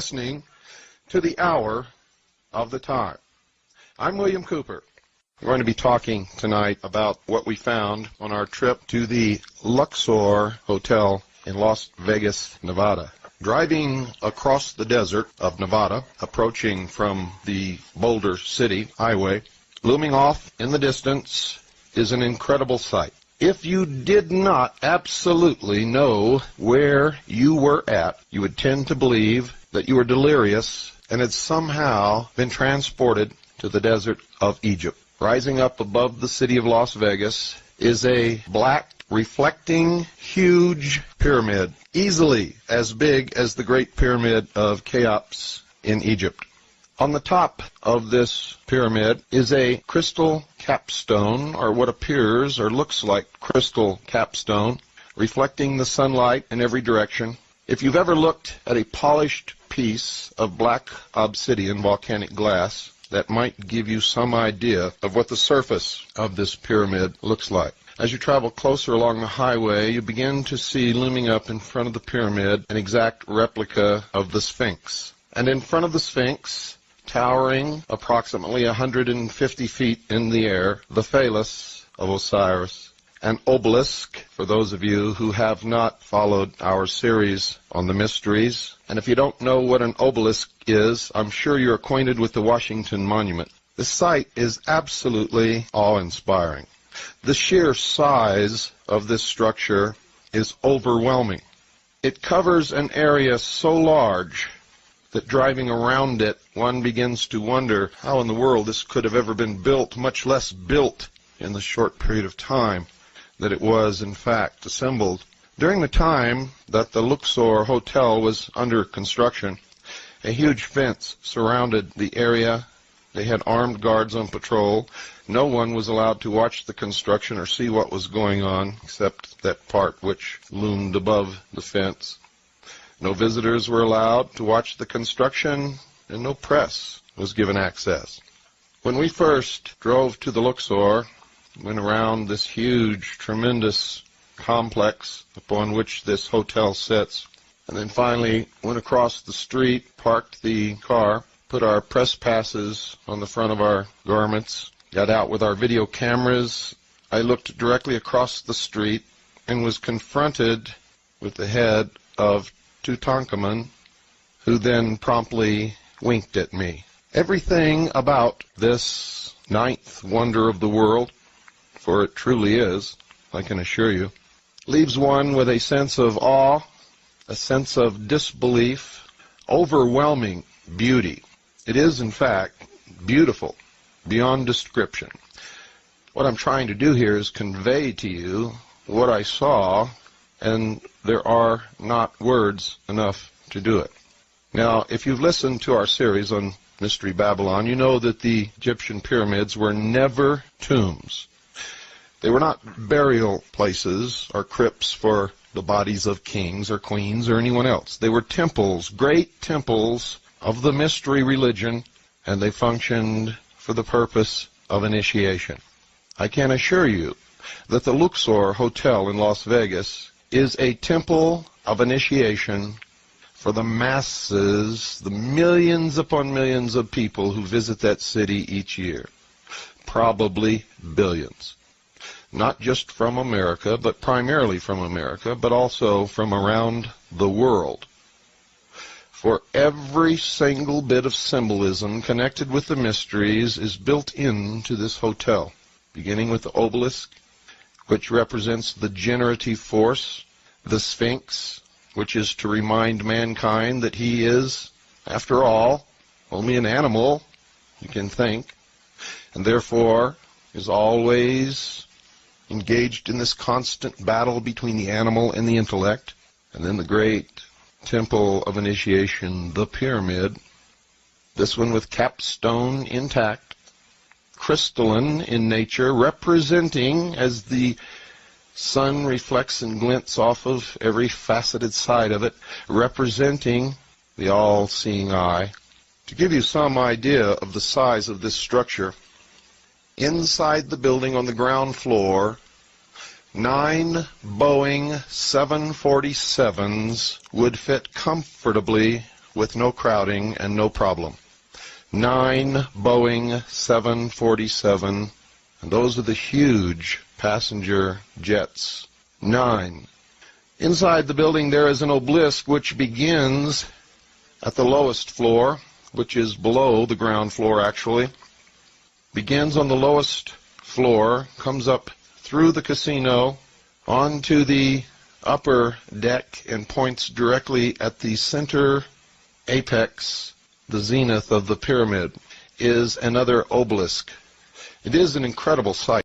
listening to the Hour of the Time. I'm William Cooper. We're going to be talking tonight about what we found on our trip to the Luxor Hotel in Las Vegas, Nevada. Driving across the desert of Nevada, approaching from the Boulder City Highway, looming off in the distance is an incredible sight. If you did not absolutely know where you were at, you would tend to believe that you were delirious and had somehow been transported to the desert of Egypt. Rising up above the city of Las Vegas is a black, reflecting, huge pyramid, easily as big as the Great Pyramid of Cheops in Egypt. On the top of this pyramid is a crystal capstone, or what appears or looks like crystal capstone, reflecting the sunlight in every direction. If you've ever looked at a polished piece of black obsidian volcanic glass, that might give you some idea of what the surface of this pyramid looks like. As you travel closer along the highway, you begin to see looming up in front of the pyramid an exact replica of the Sphinx. And in front of the Sphinx, towering approximately 150 feet in the air, the phallus of Osiris, an obelisk, for those of you who have not followed our series on the mysteries. And if you don't know what an obelisk is, I'm sure you're acquainted with the Washington Monument. The sight is absolutely awe-inspiring. The sheer size of this structure is overwhelming. It covers an area so large that driving around it, one begins to wonder how in the world this could have ever been built, much less built in the short period of time that it was, in fact, assembled. During the time that the Luxor Hotel was under construction, a huge fence surrounded the area. They had armed guards on patrol. No one was allowed to watch the construction or see what was going on, except that part which loomed above the fence. No visitors were allowed to watch the construction, and no press was given access. When we first drove to the Luxor, went around this huge, tremendous complex upon which this hotel sits, and then finally went across the street, parked the car, put our press passes on the front of our garments, got out with our video cameras. I looked directly across the street and was confronted with the head of Tutankhamun, who then promptly winked at me. Everything about this ninth wonder of the world, for it truly is, I can assure you, leaves one with a sense of awe, a sense of disbelief, overwhelming beauty. It is, in fact, beautiful beyond description. What I'm trying to do here is convey to you what I saw, and there are not words enough to do it. Now, if you've listened to our series on Mystery Babylon, you know that the Egyptian pyramids were never tombs. They were not burial places or crypts for the bodies of kings or queens or anyone else. They were temples, great temples of the mystery religion, and they functioned for the purpose of initiation. I can assure you that the Luxor Hotel in Las Vegas is a temple of initiation for the masses, the millions upon millions of people who visit that city each year. Probably billions. Not just from America, but primarily from America, but also from around the world. For every single bit of symbolism connected with the mysteries is built into this hotel, beginning with the obelisk, which represents the generative force, the Sphinx, which is to remind mankind that he is, after all, only an animal, you can think, and therefore is always engaged in this constant battle between the animal and the intellect. And then the great temple of initiation, the pyramid, this one with capstone intact, crystalline in nature, representing, as the sun reflects and glints off of every faceted side of it, representing the all-seeing eye. To give you some idea of the size of this structure, inside the building on the ground floor, 9 Boeing 747s would fit comfortably with no crowding and no problem. 9 Boeing 747, and those are the huge passenger jets. 9. Inside the building there is an obelisk which begins at the lowest floor, which is below the ground floor actually. Begins on the lowest floor, comes up through the casino onto the upper deck and points directly at the center apex, the zenith of the pyramid, is another obelisk. It is an incredible sight.